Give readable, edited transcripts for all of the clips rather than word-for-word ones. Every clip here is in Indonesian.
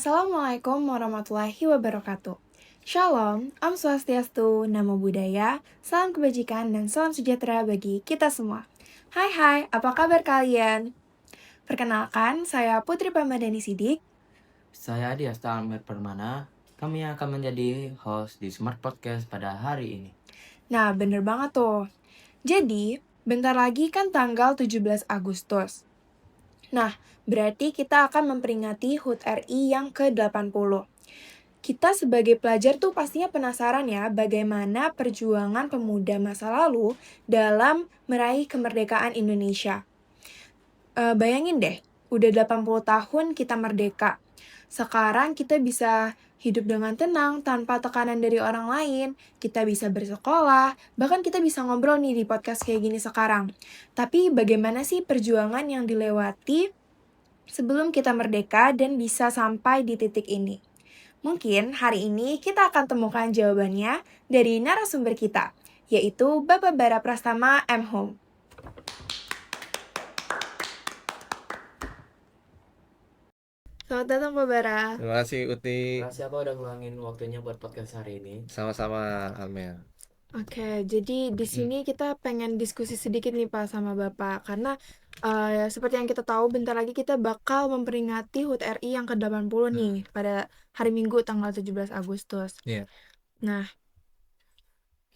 Assalamualaikum warahmatullahi wabarakatuh. Shalom, Om Swastiastu, Namo Buddhaya, salam kebajikan dan salam sejahtera bagi kita semua. Hai, apa kabar kalian? Perkenalkan, saya Putri Pamadani Sidik. Saya Adi Asta Ahmed Permana. Kami akan menjadi host di Smart Podcast pada hari ini. Nah, bener banget tuh. Jadi, bentar lagi kan tanggal 17 Agustus. Nah, berarti kita akan memperingati HUT RI yang ke-80. Kita sebagai pelajar tuh pastinya penasaran ya bagaimana perjuangan pemuda masa lalu dalam meraih kemerdekaan Indonesia. Bayangin deh, udah 80 tahun kita merdeka. Sekarang kita bisa hidup dengan tenang tanpa tekanan dari orang lain. Kita bisa bersekolah, bahkan kita bisa ngobrol nih di podcast kayak gini sekarang. Tapi bagaimana sih perjuangan yang dilewati sebelum kita merdeka dan bisa sampai di titik ini? Mungkin hari ini kita akan temukan jawabannya dari narasumber kita, yaitu Bapak Bara Prastama M. Home. Selamat datang Pak Bara. Terima kasih Uti. Terima kasih apa udah ngeluangin waktunya buat podcast hari ini. Sama-sama Amel. Oke, jadi di sini kita pengen diskusi sedikit nih Pak sama Bapak, karena seperti yang kita tahu bentar lagi kita bakal memperingati HUT RI yang ke-80 nih pada hari Minggu tanggal 17 Agustus. Iya. Nah,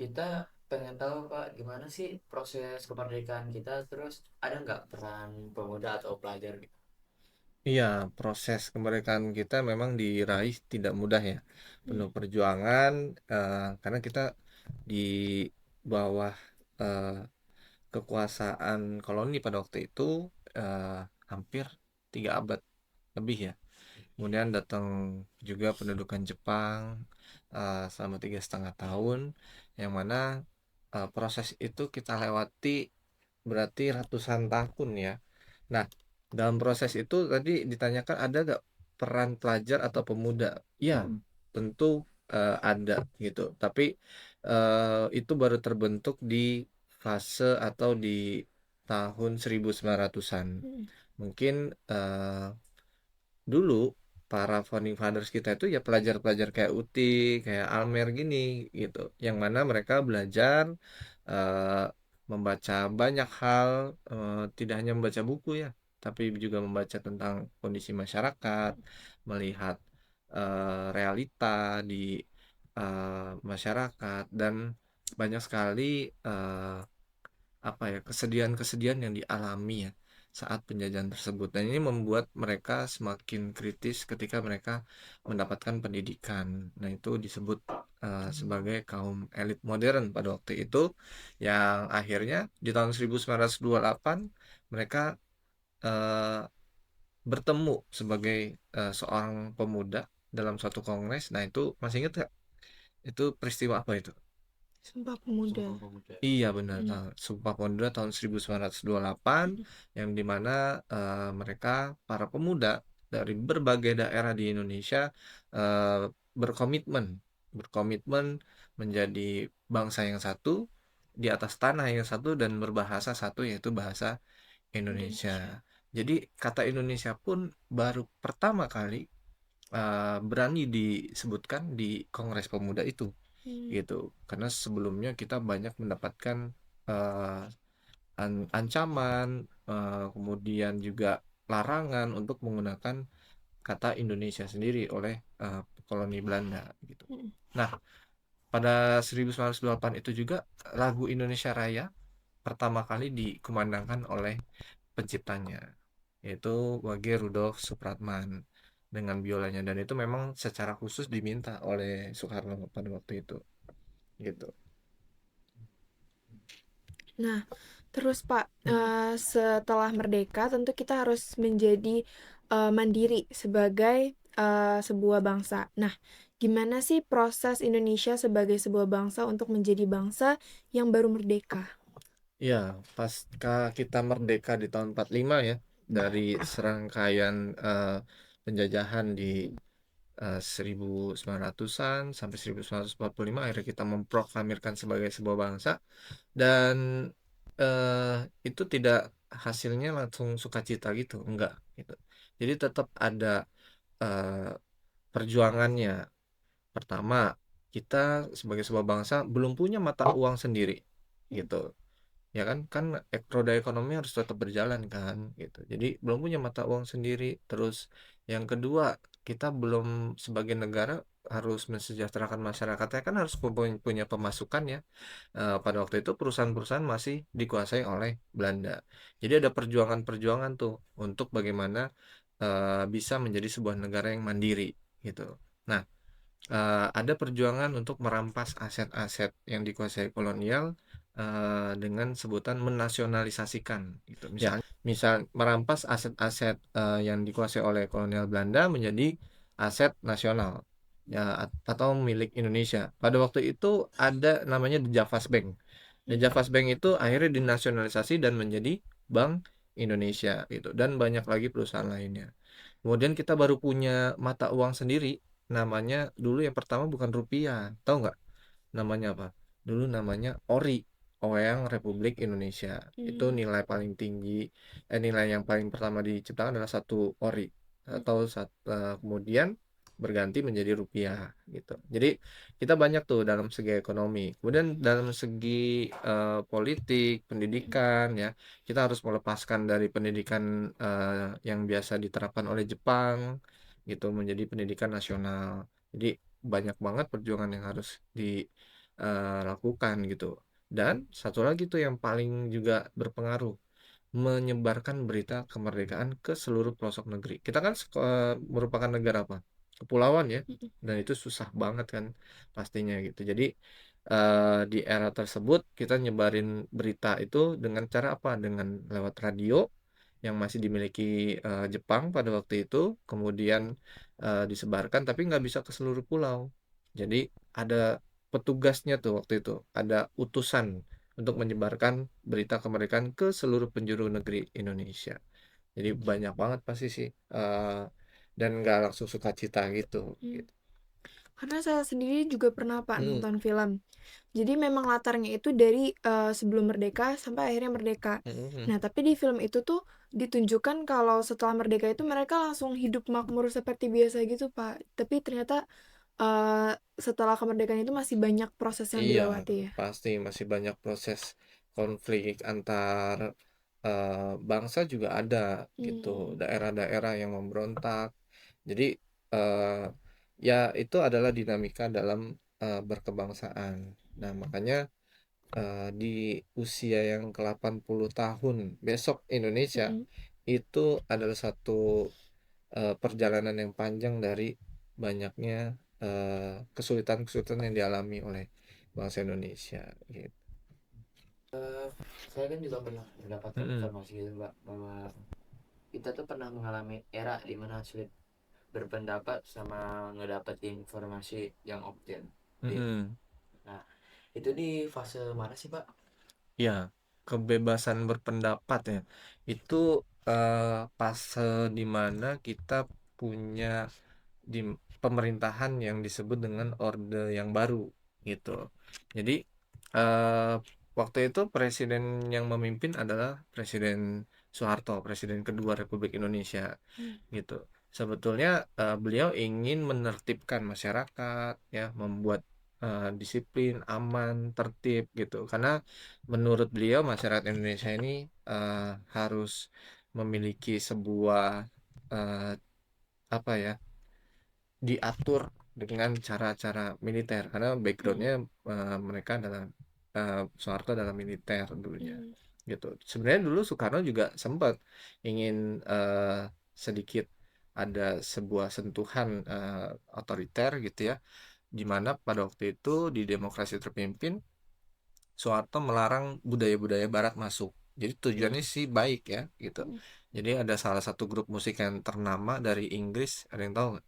Kita pengen tahu Pak, gimana sih proses kemerdekaan kita, terus ada nggak peran pemuda atau pelajar gitu? Iya, proses kemerdekaan kita memang diraih tidak mudah ya. Penuh perjuangan karena kita di bawah eh, kekuasaan koloni pada waktu itu eh, hampir 3 abad lebih ya. Kemudian datang juga pendudukan Jepang selama 3,5 tahun, yang mana proses itu kita lewati berarti ratusan tahun ya. Nah, dalam proses itu tadi ditanyakan ada gak peran pelajar atau pemuda? Ya, tentu ada gitu. Tapi itu baru terbentuk di fase atau di tahun 1900-an. Mungkin dulu para founding fathers kita itu ya pelajar-pelajar kayak Uti, kayak Almer gini gitu, yang mana mereka belajar eh, membaca banyak hal, tidak hanya membaca buku ya, tapi juga membaca tentang kondisi masyarakat, melihat realita di masyarakat, dan banyak sekali apa ya kesedihan-kesedihan yang dialami ya saat penjajahan tersebut, dan ini membuat mereka semakin kritis ketika mereka mendapatkan pendidikan. Nah, itu disebut sebagai kaum elit modern pada waktu itu, yang akhirnya di tahun 1928 mereka eh, bertemu sebagai seorang pemuda dalam suatu kongres. Nah, itu masih ingat gak? Itu peristiwa apa itu? Sumpah Pemuda. Iya benar, Sumpah Pemuda tahun 1928, yang dimana mereka para pemuda dari berbagai daerah di Indonesia eh, berkomitmen berkomitmen menjadi bangsa yang satu di atas tanah yang satu dan berbahasa satu, yaitu bahasa Indonesia. Jadi kata Indonesia pun baru pertama kali berani disebutkan di Kongres Pemuda itu gitu, karena sebelumnya kita banyak mendapatkan eh, ancaman, kemudian juga larangan untuk menggunakan kata Indonesia sendiri oleh koloni Belanda gitu. Nah, pada 1928 itu juga lagu Indonesia Raya pertama kali dikumandangkan oleh penciptanya, yaitu Wage Rudolf Supratman dengan biolanya, dan itu memang secara khusus diminta oleh Soekarno pada waktu itu gitu. Nah, terus Pak, setelah merdeka tentu kita harus menjadi mandiri sebagai sebuah bangsa. Nah, gimana sih proses Indonesia sebagai sebuah bangsa untuk menjadi bangsa yang baru merdeka? Ya, pasca kita merdeka di tahun 45 ya, dari serangkaian penjajahan di 1900-an sampai 1945, akhirnya kita memproklamirkan sebagai sebuah bangsa, dan itu tidak hasilnya langsung sukacita gitu, enggak gitu. Jadi tetap ada eh, perjuangannya. Pertama, kita sebagai sebuah bangsa belum punya mata uang sendiri, gitu. Ya kan? Kan roda ekonomi harus tetap berjalan kan, gitu. Jadi belum punya mata uang sendiri. Terus yang kedua, kita belum sebagai negara harus mensejahterakan masyarakatnya kan harus punya pemasukan ya. Pada waktu itu perusahaan-perusahaan masih dikuasai oleh Belanda. Jadi ada perjuangan-perjuangan tuh untuk bagaimana bisa menjadi sebuah negara yang mandiri gitu. Nah, ada perjuangan untuk merampas aset-aset yang dikuasai kolonial dengan sebutan menasionalisasikan gitu. Misal merampas aset-aset yang dikuasai oleh kolonial Belanda menjadi aset nasional ya atau milik Indonesia. Pada waktu itu ada namanya The Javas Bank. The Javas Bank itu akhirnya dinasionalisasi dan menjadi Bank Indonesia gitu dan banyak lagi perusahaan lainnya. Kemudian kita baru punya mata uang sendiri. Namanya dulu yang pertama bukan rupiah, tahu nggak? Namanya apa? Dulu namanya ORI, Oeyang Republik Indonesia. Itu nilai paling tinggi, nilai yang paling pertama diciptakan adalah satu ORI. Atau kemudian berganti menjadi rupiah gitu. Jadi kita banyak tuh dalam segi ekonomi. Kemudian dalam segi politik, pendidikan ya, kita harus melepaskan dari pendidikan yang biasa diterapkan oleh Jepang gitu menjadi pendidikan nasional. Jadi banyak banget perjuangan yang harus dilakukan gitu. Dan satu lagi tuh yang paling juga berpengaruh, menyebarkan berita kemerdekaan ke seluruh pelosok negeri. Kita kan merupakan negara apa? Kepulauan ya, dan itu susah banget kan pastinya gitu. Jadi di era tersebut kita nyebarin berita itu dengan cara apa? Dengan lewat radio yang masih dimiliki Jepang pada waktu itu, kemudian disebarkan tapi nggak bisa ke seluruh pulau. Jadi ada petugasnya tuh waktu itu, ada utusan untuk menyebarkan berita kemerdekaan ke seluruh penjuru negeri Indonesia. Jadi banyak banget pasti sih, dan nggak langsung sukacita gitu. Gitu. Karena saya sendiri juga pernah Pak Mm, nonton film. Jadi memang latarnya itu dari sebelum merdeka sampai akhirnya merdeka. mm, mm, Nah, tapi di film itu tuh ditunjukkan kalau setelah merdeka itu mereka langsung hidup makmur seperti biasa gitu, Pak. Tapi ternyata setelah kemerdekaan itu masih banyak proses yang Iya, dilewati ya. pasti masih banyak proses konflik antar bangsa juga ada gitu, daerah-daerah yang memberontak. Jadi eh, ya itu adalah dinamika dalam berkebangsaan. Nah, makanya di usia yang ke-80 tahun besok Indonesia itu adalah satu perjalanan yang panjang dari banyaknya kesulitan-kesulitan yang dialami oleh bangsa Indonesia gitu. Saya kan juga pernah mendapatkan Mm-mm. informasi gitu Mbak, bahwa kita tuh pernah mengalami era di mana sulit berpendapat sama ngedapetin informasi yang objektif. Mm-mm. Nah, itu di fase mana sih Pak? Ya, kebebasan berpendapat ya itu fase dimana kita punya di pemerintahan yang disebut dengan Orde yang Baru gitu. Jadi eh, waktu itu presiden yang memimpin adalah Presiden Soeharto, Presiden kedua Republik Indonesia gitu. Sebetulnya beliau ingin menertibkan masyarakat ya, membuat disiplin, aman, tertib gitu. Karena menurut beliau masyarakat Indonesia ini harus memiliki sebuah eh, apa ya, diatur dengan cara-cara militer karena backgroundnya mereka adalah Soeharto adalah militer dulunya gitu. Sebenarnya dulu Soekarno juga sempat ingin sedikit ada sebuah sentuhan otoriter gitu ya, di mana pada waktu itu di demokrasi terpimpin Soeharto melarang budaya-budaya Barat masuk. Jadi tujuannya sih baik ya gitu. Jadi ada salah satu grup musik yang ternama dari Inggris, ada yang tahu nggak?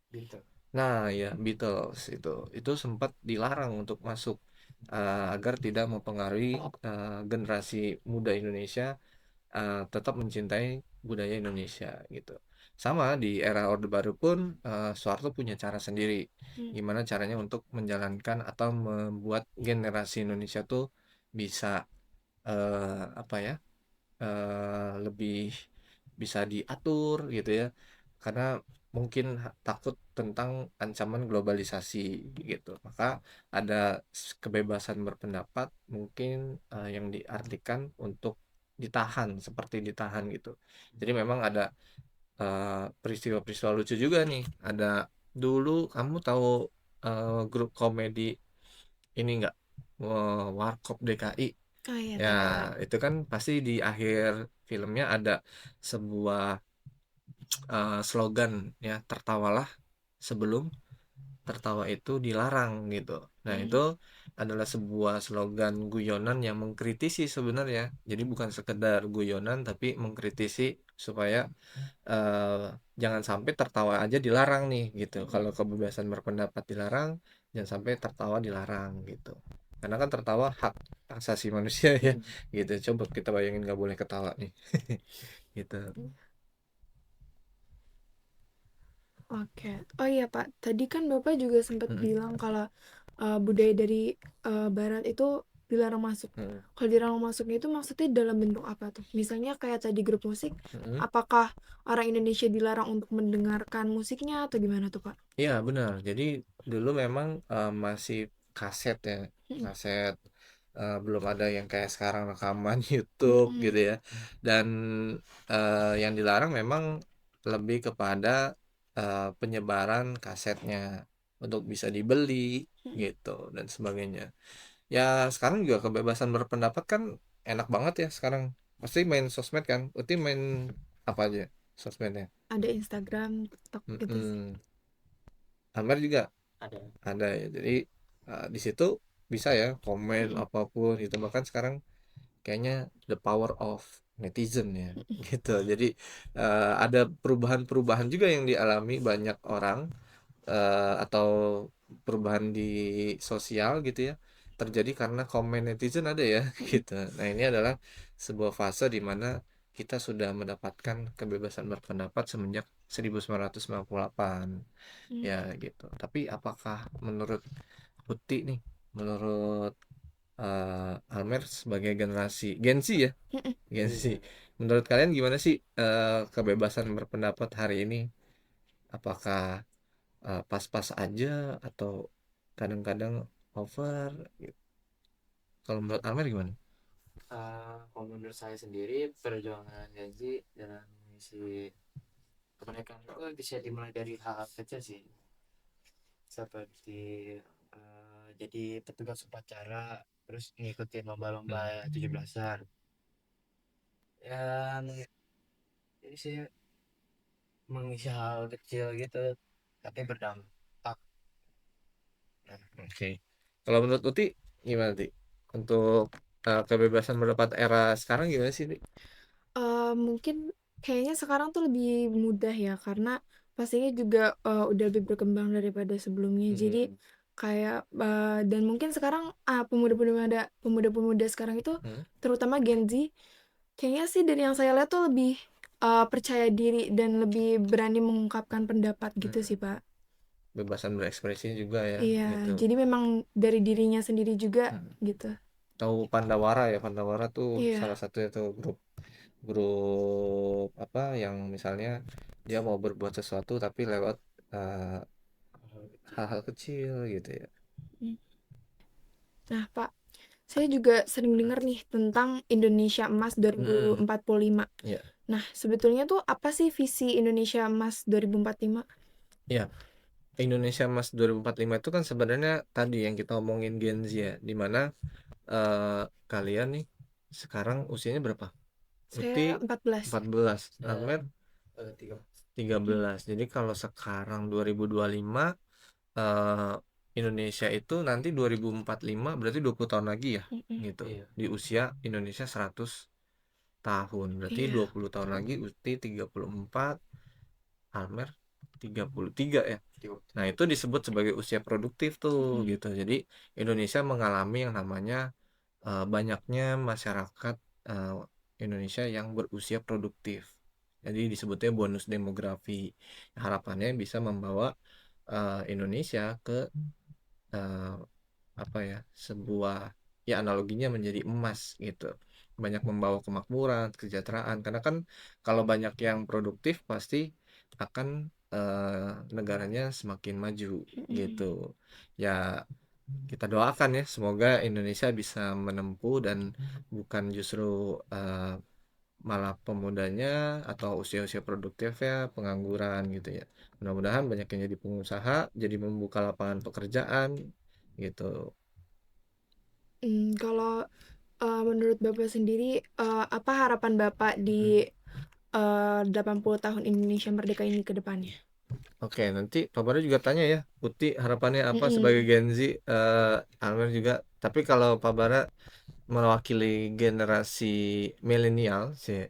Gitu. Nah, ya Beatles itu sempat dilarang untuk masuk agar tidak mempengaruhi generasi muda Indonesia tetap mencintai budaya Indonesia gitu. Sama di era Orde Baru pun Soeharto punya cara sendiri gimana caranya untuk menjalankan atau membuat generasi Indonesia tuh bisa apa ya lebih bisa diatur gitu ya. Karena mungkin takut tentang ancaman globalisasi gitu. Maka ada kebebasan berpendapat mungkin yang diartikan untuk ditahan, seperti ditahan gitu. Jadi memang ada peristiwa-peristiwa lucu juga nih. Ada dulu kamu tahu grup komedi ini nggak? Warkop DKI. Oh iya Ya, tahu Pak. itu kan pasti di akhir filmnya ada sebuah slogan ya, tertawalah sebelum tertawa itu dilarang gitu. Nah, Mm-mm. itu adalah sebuah slogan guyonan yang mengkritisi sebenarnya. Jadi bukan sekedar guyonan tapi mengkritisi supaya eh, jangan sampai tertawa aja dilarang nih gitu. Kalau kebebasan berpendapat dilarang, jangan sampai tertawa dilarang gitu. Karena kan tertawa hak asasi manusia ya gitu. Coba kita bayangin nggak boleh ketawa nih gitu. Oke. Oh iya Pak, tadi kan Bapak juga sempat Mm-mm. bilang kalau budaya dari Barat itu dilarang masuk. Mm-mm. Kalau dilarang masuknya itu maksudnya dalam bentuk apa tuh? Misalnya kayak tadi grup musik, Mm-mm. apakah orang Indonesia dilarang untuk mendengarkan musiknya atau gimana tuh Pak? Iya benar. Jadi dulu memang masih kaset ya, Mm-mm. kaset. Belum ada yang kayak sekarang rekaman YouTube Mm-mm. gitu ya. Dan yang dilarang memang lebih kepada penyebaran kasetnya untuk bisa dibeli Mm-mm. gitu dan sebagainya. Ya sekarang juga kebebasan berpendapat kan enak banget ya sekarang. Pasti main sosmed kan? Uti main apa aja sosmednya? Ada Instagram, TikTok gitu sih. Mm-mm. Amer juga Ada. ada ya. Jadi di situ bisa ya komen Mm-mm. apapun gitu. Bahkan sekarang kayaknya the power of netizen ya gitu. Jadi ada perubahan-perubahan juga yang dialami banyak orang atau perubahan di sosial gitu ya. Terjadi karena komen netizen ada ya Mm-mm. gitu. Nah, ini adalah sebuah fase di mana kita sudah mendapatkan kebebasan berpendapat semenjak 1998 Mm. ya gitu. Tapi apakah menurut Uti nih, menurut Almer sebagai generasi Gen Z ya, Mm-mm. Gen Z. Iya. Menurut kalian gimana sih kebebasan berpendapat hari ini? Apakah pas-pas aja atau kadang-kadang over? Gitu. Kalau menurut Almer gimana? Kalau menurut saya sendiri perjuangan gaji dalam mengisi kemerdekaan itu bisa dimulai dari hal kecil sih, seperti jadi petugas upacara, terus ngikutin lomba-lomba Hmm. 17-an. Ya, ini sih mengisi hal kecil gitu, tapi berdampak. Nah, Oke. Kalau menurut Uti gimana Ti? Untuk kebebasan berpendapat era sekarang gimana sih, Ti? Mungkin kayaknya sekarang tuh lebih mudah ya karena pastinya juga udah lebih berkembang daripada sebelumnya. Jadi Hmm. kayak dan mungkin sekarang pemuda-pemuda sekarang itu Hmm. terutama Gen Z kayaknya sih dari yang saya lihat tuh lebih percaya diri dan lebih berani mengungkapkan pendapat gitu Hmm. sih Pak. Kebebasan berekspresi juga ya Iya, gitu. jadi memang dari dirinya sendiri juga Hmm. gitu. Tahu Pandawara ya, Pandawara tuh Iya. salah satunya tuh grup grup apa yang misalnya dia mau berbuat sesuatu tapi lewat eh, hal kecil. hal-hal kecil gitu ya. Nah, Pak, saya juga sering dengar nih tentang Indonesia Emas Mm-mm. 2045. Ya, Nah, sebetulnya tuh apa sih visi Indonesia Emas 2045? ya. Indonesia Emas 2045 itu kan sebenarnya tadi yang kita omongin Gen Z ya, di mana kalian nih sekarang usianya berapa? Uti Saya 14. 14, Saya Amer tiga. 13. Jadi kalau sekarang 2025 eh, Indonesia itu nanti 2045 berarti 20 tahun lagi ya Mm-mm. gitu. Iya. Di usia Indonesia 100 tahun. Berarti Iya. 20 tahun lagi Uti 34, Almer 33 ya. Nah, itu disebut sebagai usia produktif tuh Mm-mm. gitu. Jadi Indonesia mengalami yang namanya banyaknya masyarakat eh, Indonesia yang berusia produktif. Jadi disebutnya bonus demografi. Harapannya bisa membawa Indonesia ke eh, apa ya, sebuah ya analoginya menjadi emas gitu, banyak membawa kemakmuran kesejahteraan karena kan kalau banyak yang produktif pasti akan negaranya semakin maju Mm-mm. gitu. Ya kita doakan ya semoga Indonesia bisa menempuh dan bukan justru malah pemudanya atau usia-usia produktifnya pengangguran gitu ya. Mudah-mudahan banyak yang jadi pengusaha, jadi membuka lapangan pekerjaan gitu. Kalau menurut Bapak sendiri, apa harapan Bapak di 80 tahun Indonesia Merdeka ini ke depannya? Oke, nanti Pak Bara juga tanya ya, Putih harapannya apa sebagai Mm-mm. Gen Z, Almer juga. Tapi kalau Pak Bara mewakili generasi milenial sih,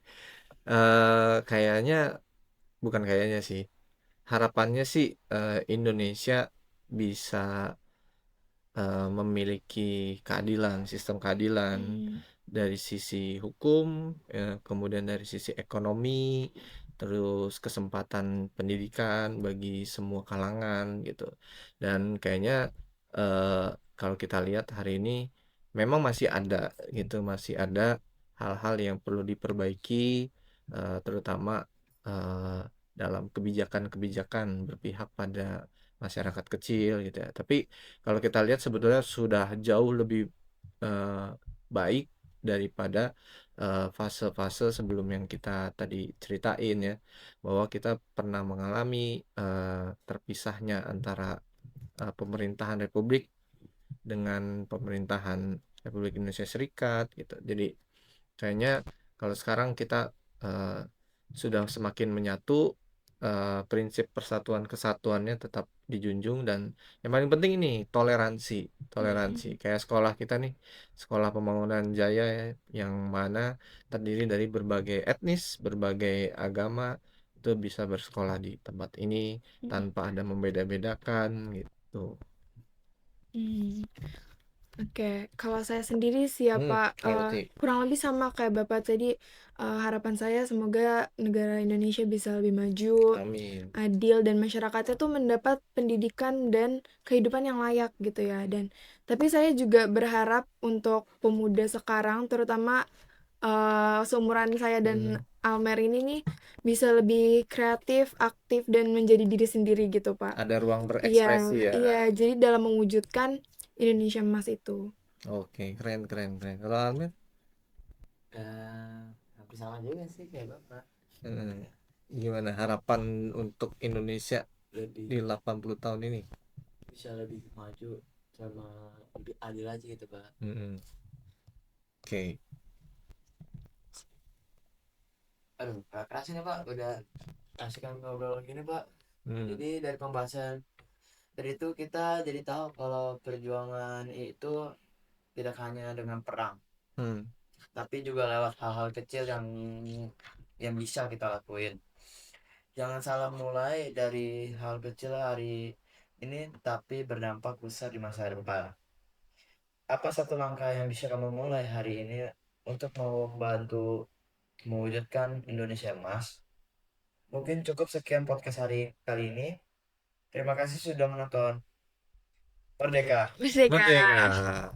kayaknya bukan kayaknya sih, harapannya sih Indonesia bisa memiliki keadilan, sistem keadilan Mm. dari sisi hukum, kemudian dari sisi ekonomi, terus kesempatan pendidikan bagi semua kalangan gitu. Dan kayaknya kalau kita lihat hari ini memang masih ada gitu, masih ada hal-hal yang perlu diperbaiki, terutama eh, dalam kebijakan-kebijakan berpihak pada masyarakat kecil gitu ya. Tapi kalau kita lihat sebetulnya sudah jauh lebih eh, baik daripada fase-fase sebelum yang kita tadi ceritain ya, bahwa kita pernah mengalami terpisahnya antara pemerintahan Republik dengan pemerintahan Republik Indonesia Serikat gitu. Jadi kayaknya kalau sekarang kita eh, sudah semakin menyatu, prinsip persatuan kesatuannya tetap dijunjung, dan yang paling penting ini toleransi, Mm-mm. kayak sekolah kita nih, sekolah Pembangunan Jaya ya, yang mana terdiri dari berbagai etnis, berbagai agama, itu bisa bersekolah di tempat ini Mm-mm. tanpa ada membeda-bedakan gitu. Mm. Oke, kalau saya sendiri sih ya Pak, Kalau Putih. kurang lebih sama kayak Bapak tadi, harapan saya semoga negara Indonesia bisa lebih maju, Amin. adil, dan masyarakatnya tuh mendapat pendidikan dan kehidupan yang layak gitu ya. Dan tapi saya juga berharap untuk pemuda sekarang, terutama seumuran saya dan Hmm, Almer ini nih, bisa lebih kreatif, aktif, dan menjadi diri sendiri gitu Pak. ada ruang Iya, berekspresi ya. iya. Jadi dalam mewujudkan Indonesia Emas itu. Oke, keren, keren, keren. Kalau Almen, Hampir sama juga sih kayak bapak. eh, gimana harapan untuk Indonesia di Lebih 80 tahun ini? bisa lebih maju sama lebih adil aja gitu pak. Mm-mm. Oke. Aduh, Pak, kasih nih Pak, udah asik kan ngobrol gini Pak. Hmm. Jadi dari pembahasan dari itu kita jadi tahu kalau perjuangan itu tidak hanya dengan perang, Hmm. tapi juga lewat hal-hal kecil yang bisa kita lakuin. Jangan salah mulai dari hal kecil hari ini, tapi berdampak besar di masa depan. Apa satu langkah yang bisa kamu mulai hari ini untuk membantu mewujudkan Indonesia Emas? Mungkin cukup sekian podcast hari kali ini. Terima kasih sudah menonton Merdeka. Merdeka. Merdeka.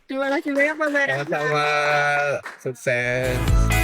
Terima kasih banyak Pak Bara. Sama-sama. Sukses.